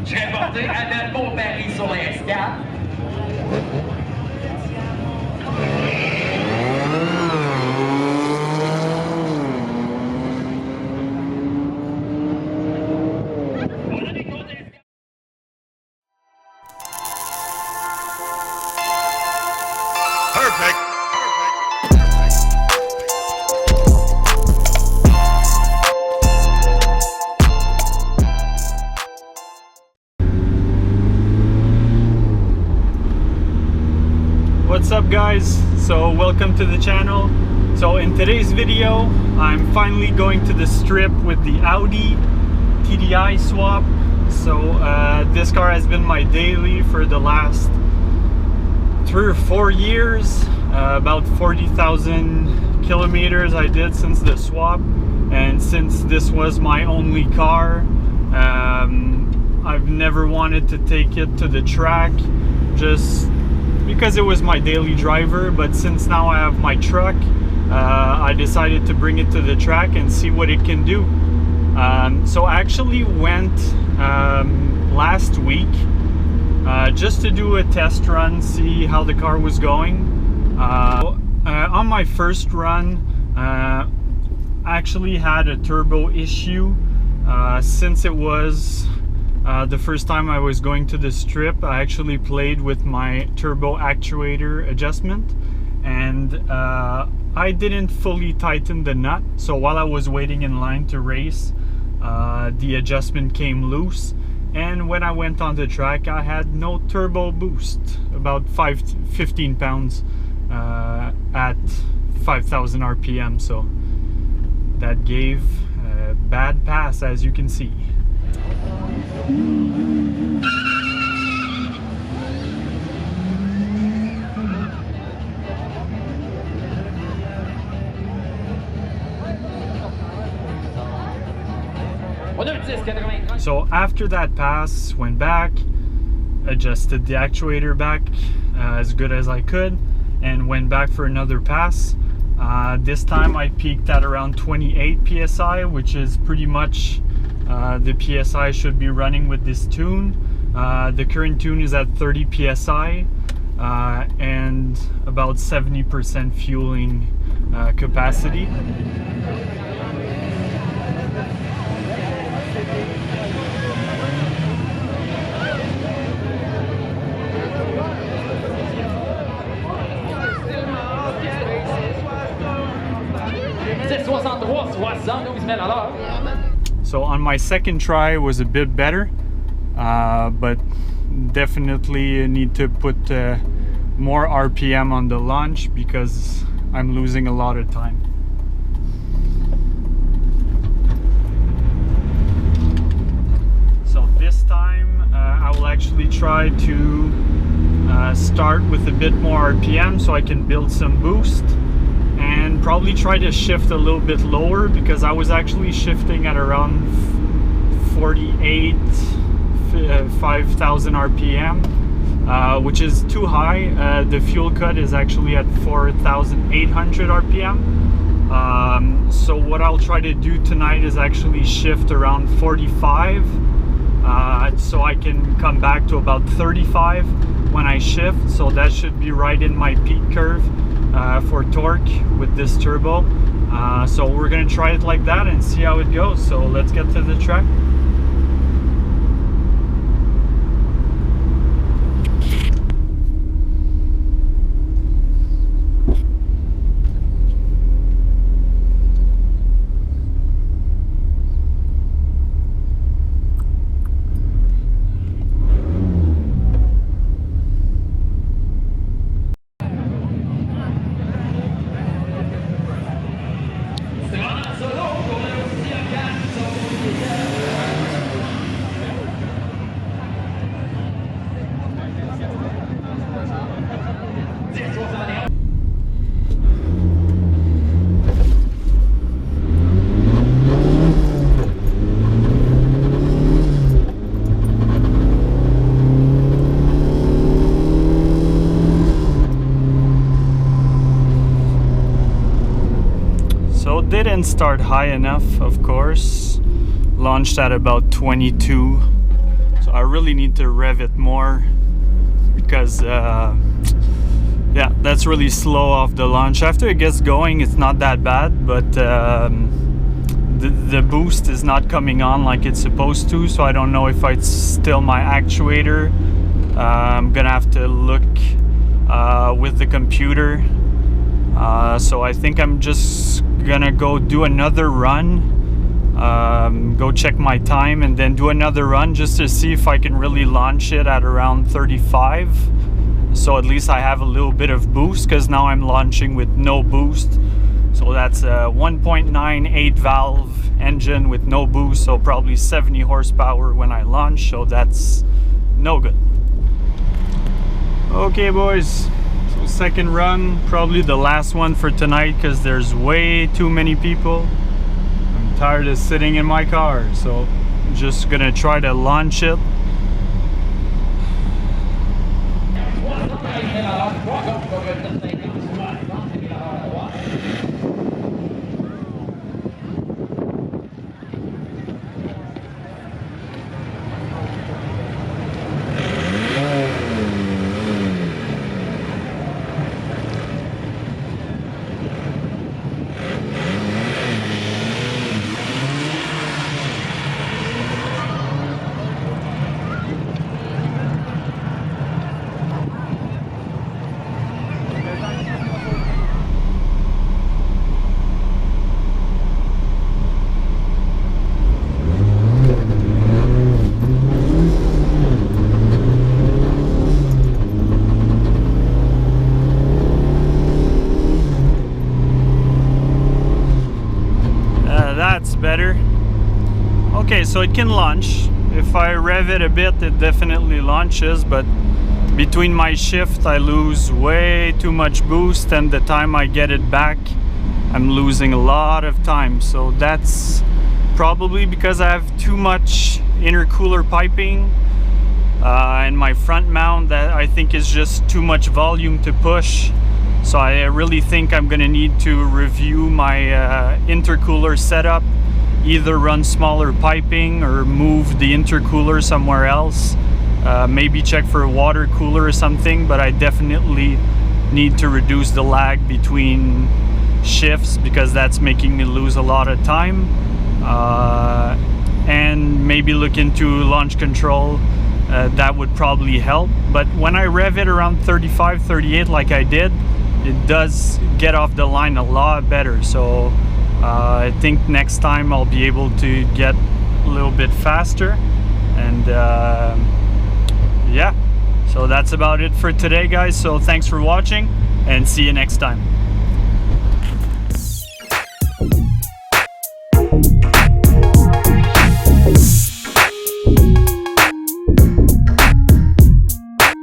Je vais porter Annette Beauparis sur les S4. Perfect. What's up guys? So welcome to the channel. So in today's video I'm finally going to the strip with the Audi TDI swap. So this car has been my daily for the last 3 or 4 years. About 40,000 kilometers I did since the swap, and since this was my only car, I've never wanted to take it to the track just because it was my daily driver. But since now I have my truck, I decided to bring it to the track and see what it can do. So I actually went last week just to do a test run, see how the car was going. On my first run, I actually had a turbo issue. Since it was the first time I was going to the strip, I actually played with my turbo actuator adjustment, and I didn't fully tighten the nut. So while I was waiting in line to race, the adjustment came loose, and when I went on the track I had no turbo boost, about 15 pounds at 5,000 RPM. So that gave a bad pass, as you can see. So after that pass, went back, adjusted the actuator back as good as I could, and went back for another pass. This time I peaked at around 28 psi, which is pretty much the psi should be running with this tune. The current tune is at 30 psi and about 70% fueling capacity. So on my second try it was a bit better, but definitely need to put more RPM on the launch because I'm losing a lot of time. So this time I will actually try to start with a bit more RPM so I can build some boost, and probably try to shift a little bit lower, because I was actually shifting at around 48, 5,000 RPM, which is too high. The fuel cut is actually at 4,800 RPM. So what I'll try to do tonight is actually shift around 45, so I can come back to about 35 when I shift. So that should be right in my peak curve for torque with this turbo. So we're gonna try it like that and see how it goes. So let's get to the track. Didn't start high enough, of course. Launched at about 22, so So I really need to rev it more because yeah, that's really slow off the launch. After it gets going, it's not that bad, but the boost is not coming on like it's supposed to, so I don't know if it's still my actuator. I'm gonna have to look with the computer. So I think I'm just gonna go do another run, go check my time, and then do another run just to see if I can really launch it at around 35. So at least I have a little bit of boost, because now I'm launching with no boost. So that's a 1.98 valve engine with no boost, so probably 70 horsepower when I launch, so that's no good. Okay boys, so second run, probably the last one for tonight because there's way too many people. I'm tired of sitting in my car, so I'm just gonna try to launch it. That's better. Okay, so it can launch. If I rev it a bit, it definitely launches, but between my shift I lose way too much boost, and the time I get it back I'm losing a lot of time. So that's probably because I have too much intercooler piping and my front mount that I think is just too much volume to push. So I really think I'm gonna need to review my intercooler setup, either run smaller piping or move the intercooler somewhere else, maybe check for a water cooler or something, but I definitely need to reduce the lag between shifts because that's making me lose a lot of time, and maybe look into launch control. That would probably help, but when I rev it around 35, 38 like I did, it does get off the line a lot better. So I think next time I'll be able to get a little bit faster. And yeah, so that's about it for today guys. So thanks for watching and see you next time.